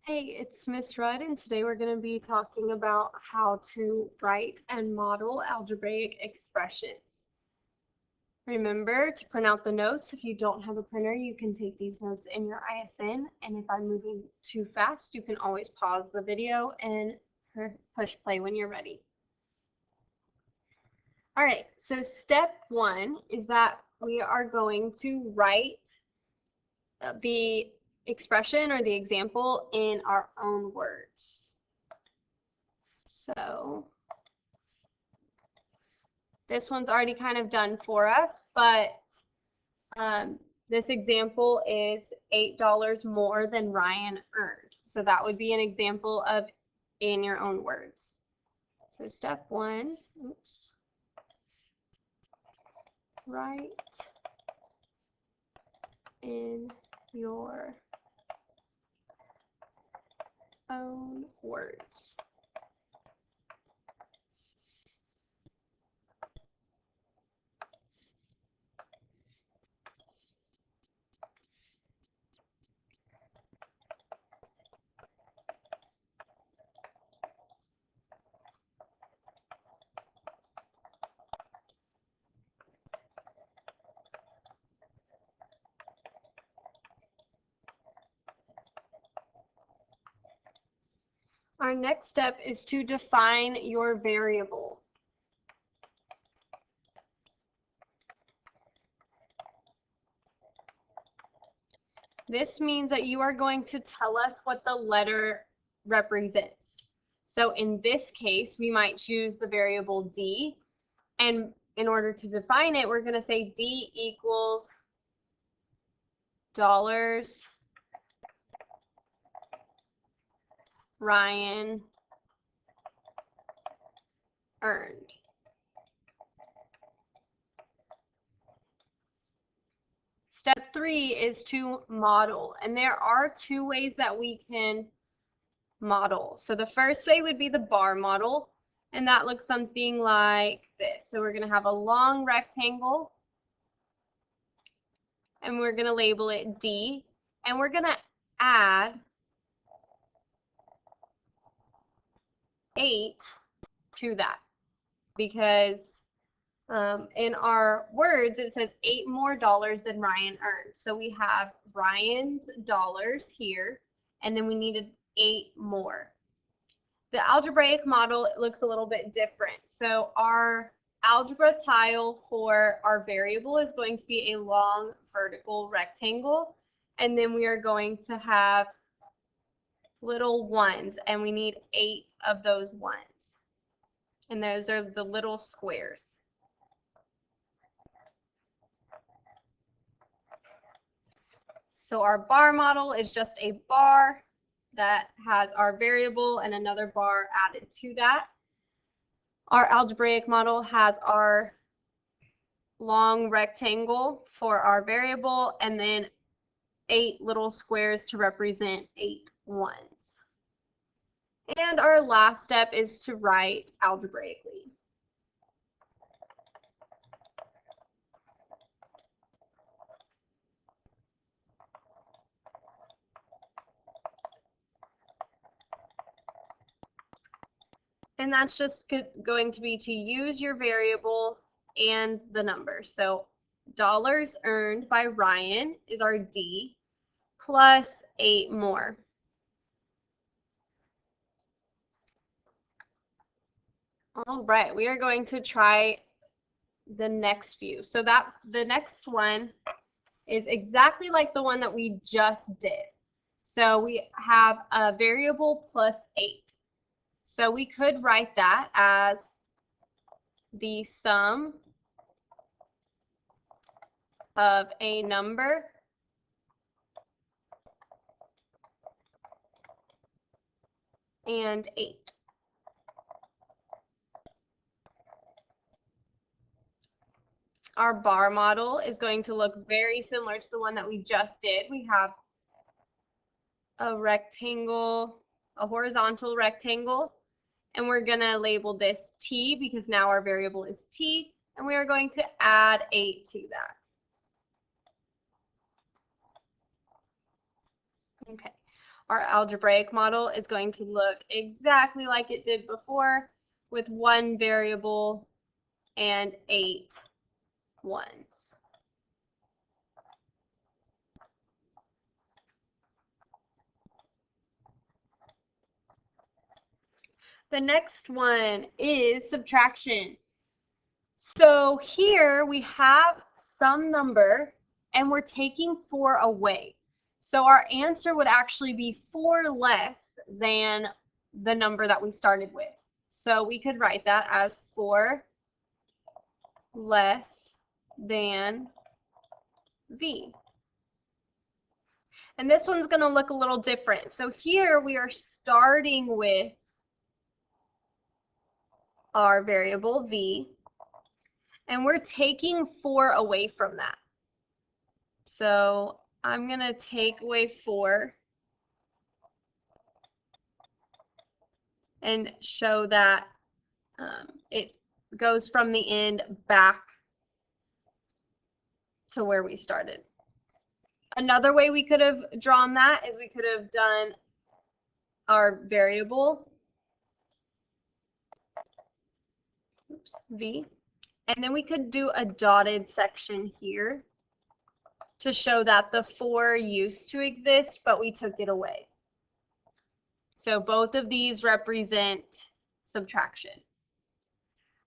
Hey, it's Miss Rudd, and today we're going to be talking about how to write and model algebraic expressions. Remember to print out the notes. If you don't have a printer, you can take these notes in your ISN, and if I'm moving too fast, you can always pause the video and push play when you're ready. All right, so step one is that we are going to write the expression or the example in our own words. So this one's already kind of done for us, but this example is $8 more than Ryan earned. So that would be an example of in your own words. So step one, write in your own words. Our next step is to define your variable. This means that you are going to tell us what the letter represents. So in this case, we might choose the variable D, and in order to define it, we're going to say D equals dollars Ryan earned. Step three is to model, and there are two ways that we can model. So the first way would be the bar model, and that looks something like this. So we're going to have a long rectangle, and we're going to label it D, and we're going to add 8 to that, because in our words it says $8 more than Ryan earned. So we have Ryan's dollars here, and then we needed 8 more. The algebraic model looks a little bit different. So our algebra tile for our variable is going to be a long vertical rectangle, and then we are going to have little ones, and we need 8 of those ones. And those are the little squares. So our bar model is just a bar that has our variable and another bar added to that. Our algebraic model has our long rectangle for our variable, and then 8 little squares to represent 8 ones. And our last step is to write algebraically. And that's just going to be to use your variable and the number. So dollars earned by Ryan is our D, plus 8 more. All right, we are going to try the next view. So that the next one is exactly like the one that we just did. So we have a variable plus 8. So we could write that as the sum of a number and 8. Our bar model is going to look very similar to the one that we just did. We have a rectangle, a horizontal rectangle, and we're going to label this T because now our variable is T, and we are going to add 8 to that. Okay. our algebraic model is going to look exactly like it did before, with 1 variable and 8 ones. The next one is subtraction. So here we have some number and we're taking 4 away. So our answer would actually be 4 less than the number that we started with. So we could write that as 4 less than V. And this one's going to look a little different. So here we are starting with our variable V, and we're taking 4 away from that. So I'm going to take away 4 and show that it goes from the end back to where we started. Another way we could have drawn that is we could have done our variable, V, and then we could do a dotted section here to show that the 4 used to exist, but we took it away. So both of these represent subtraction.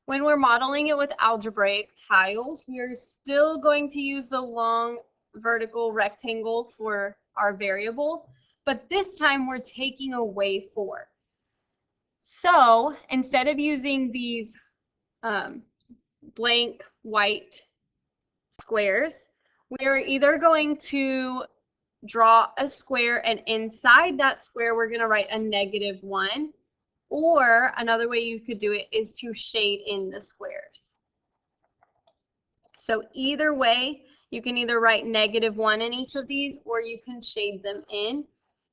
When we're modeling it with algebraic tiles, we are still going to use the long vertical rectangle for our variable, but this time we're taking away 4. So instead of using these blank white squares, we are either going to draw a square and inside that square we're going to write a -1, or another way you could do it is to shade in the squares. So either way, you can either write -1 in each of these, or you can shade them in,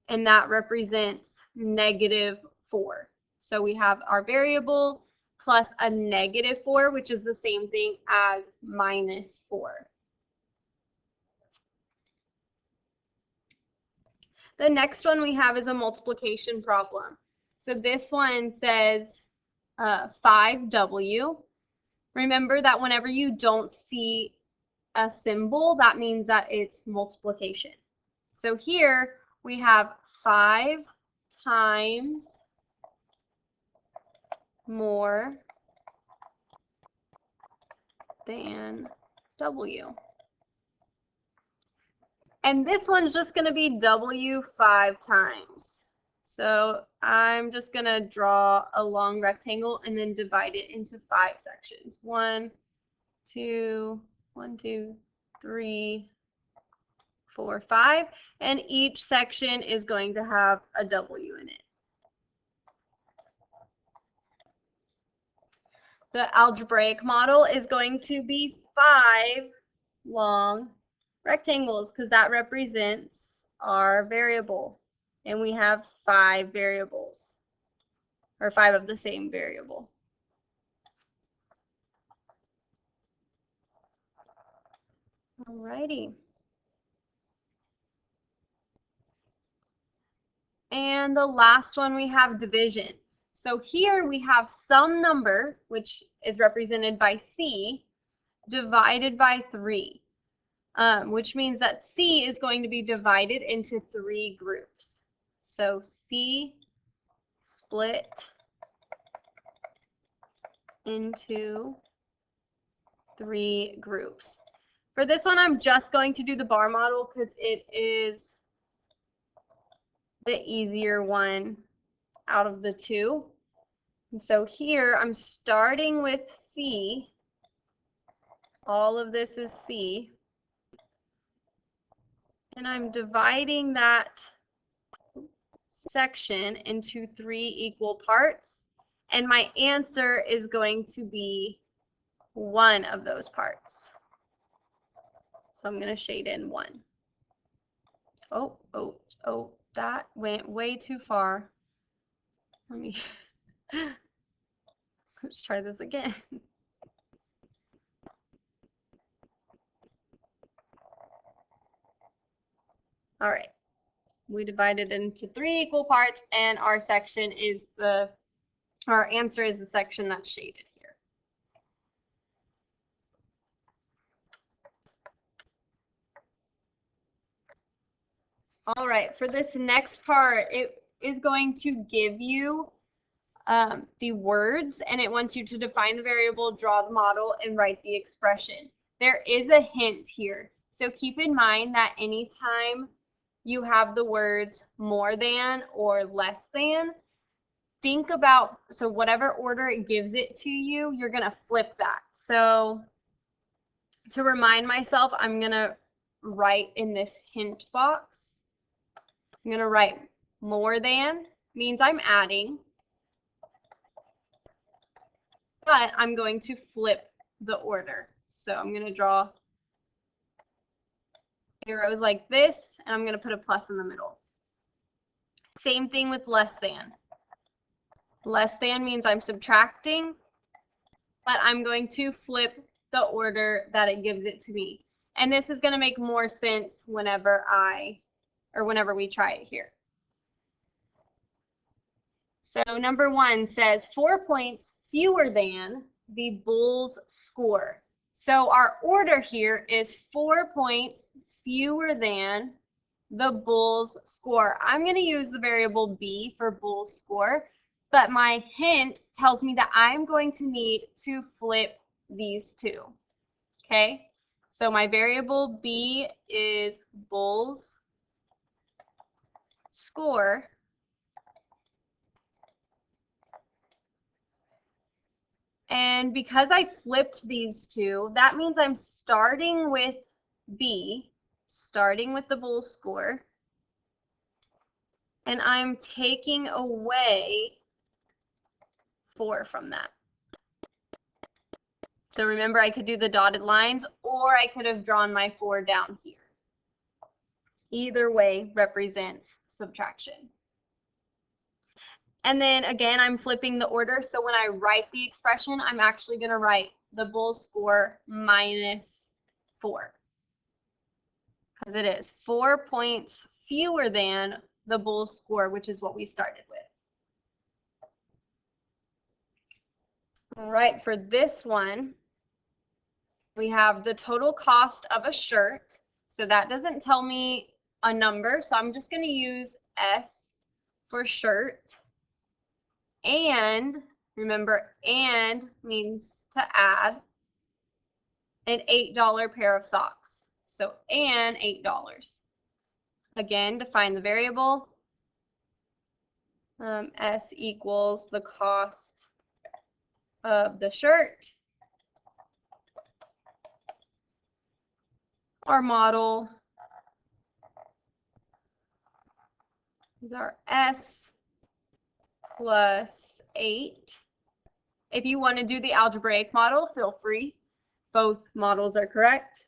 and that represents -4. So we have our variable plus a -4, which is the same thing as -4. The next one we have is a multiplication problem. So this one says 5W. Remember that whenever you don't see a symbol, that means that it's multiplication. So here we have 5 times more than W. And this one's just going to be W 5 times. So I'm just going to draw a long rectangle and then divide it into 5 sections. 1, 2, 3, 4, 5. And each section is going to have a W in it. The algebraic model is going to be 5 long rectangles because that represents our variable. And we have 5 variables, or 5 of the same variable. Alrighty. And the last one we have division. So here we have some number, which is represented by C, divided by 3, which means that C is going to be divided into 3 groups. So C split into 3 groups. For this one, I'm just going to do the bar model because it is the easier one out of the 2. And so here I'm starting with C. All of this is C. And I'm dividing that section into 3 equal parts. And my answer is going to be one of those parts. So I'm going to shade in 1. Oh, that went way too far. Let me let's try this again. All right. we divided into 3 equal parts, and our section is our answer is the section that's shaded here. All right, for this next part, it is going to give you the words, and it wants you to define the variable, draw the model, and write the expression. There is a hint here. So keep in mind that anytime you have the words more than or less than, think about, so whatever order it gives it to you, you're going to flip that. So to remind myself, I'm going to write in this hint box. I'm going to write more than, means I'm adding, but I'm going to flip the order. So I'm going to draw arrows like this, and I'm going to put a plus in the middle. Same thing with less than. Less than means I'm subtracting, but I'm going to flip the order that it gives it to me. And this is going to make more sense whenever we try it here. So number 1 says 4 points fewer than the Bulls' score. So our order here is 4 points fewer than the Bulls' score. I'm going to use the variable b for Bulls' score, but my hint tells me that I'm going to need to flip these two. Okay, so my variable b is Bulls' score. And because I flipped these two, that means I'm starting with B, starting with the Bulls' score, and I'm taking away 4 from that. So remember, I could do the dotted lines, or I could have drawn my 4 down here. Either way represents subtraction. And then again, I'm flipping the order. So when I write the expression, I'm actually going to write the Bulls' score minus 4. Because it is 4 points fewer than the Bulls' score, which is what we started with. All right, for this one, we have the total cost of a shirt. So that doesn't tell me a number. So I'm just going to use S for shirt. And remember, and means to add an $8 pair of socks. So and $8. Again, define the variable. S equals the cost of the shirt. Our model is our S plus 8. If you want to do the algebraic model, feel free. Both models are correct.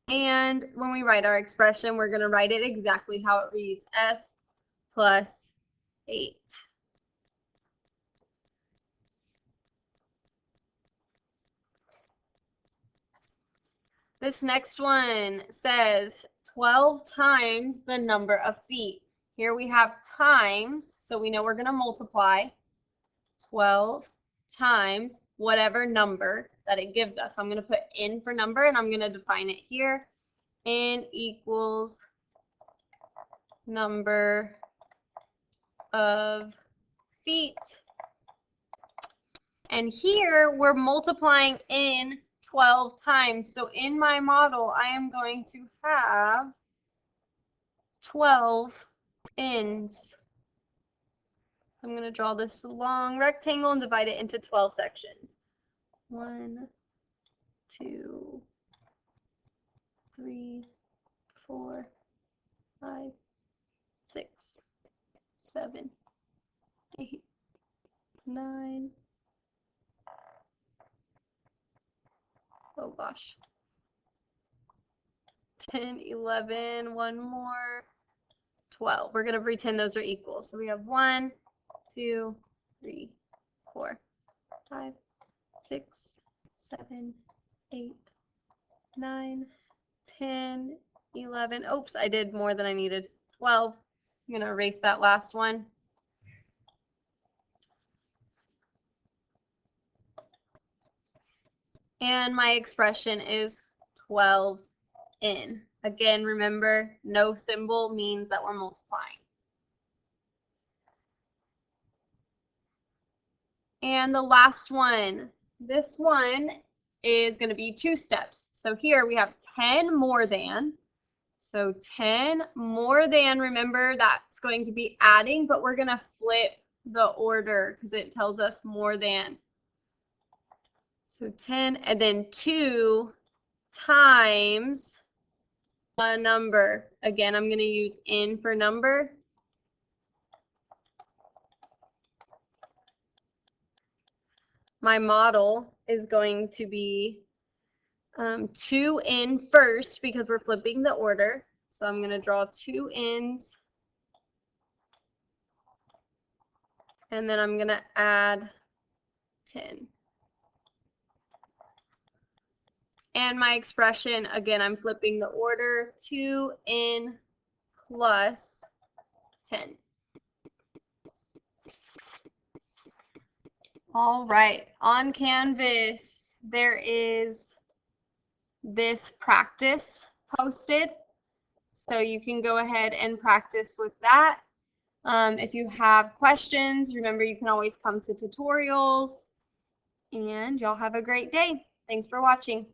And when we write our expression, we're going to write it exactly how it reads, S plus 8. This next one says 12 times the number of feet. Here we have times, so we know we're going to multiply 12 times whatever number that it gives us. So I'm going to put n for number, and I'm going to define it here. N equals number of feet. And here we're multiplying n 12 times. So in my model, I am going to have 12 n's. I'm going to draw this long rectangle and divide it into 12 sections. 1, 2, 3, 4, 5, 6, 7, 8, 9. Oh gosh. 10, 11, one more, 12. We're going to pretend those are equal. So we have 1, 2, 3, 4, 5, 6, 7, 8, 9, 10, 11. Oops, I did more than I needed. 12. I'm going to erase that last one. And my expression is 12n. Again, remember, no symbol means that we're multiplying. And the last one, this one is going to be 2 steps. So here we have 10 more than. So 10 more than, remember that's going to be adding, but we're going to flip the order because it tells us more than. So 10 and then 2 times a number. Again, I'm going to use n for number. My model is going to be 2n first because we're flipping the order. So I'm going to draw 2 n's. And then I'm going to add 10. And my expression, again, I'm flipping the order, 2n plus 10. All right, on Canvas, there is this practice posted. So you can go ahead and practice with that. If you have questions, remember you can always come to tutorials. And y'all have a great day. Thanks for watching.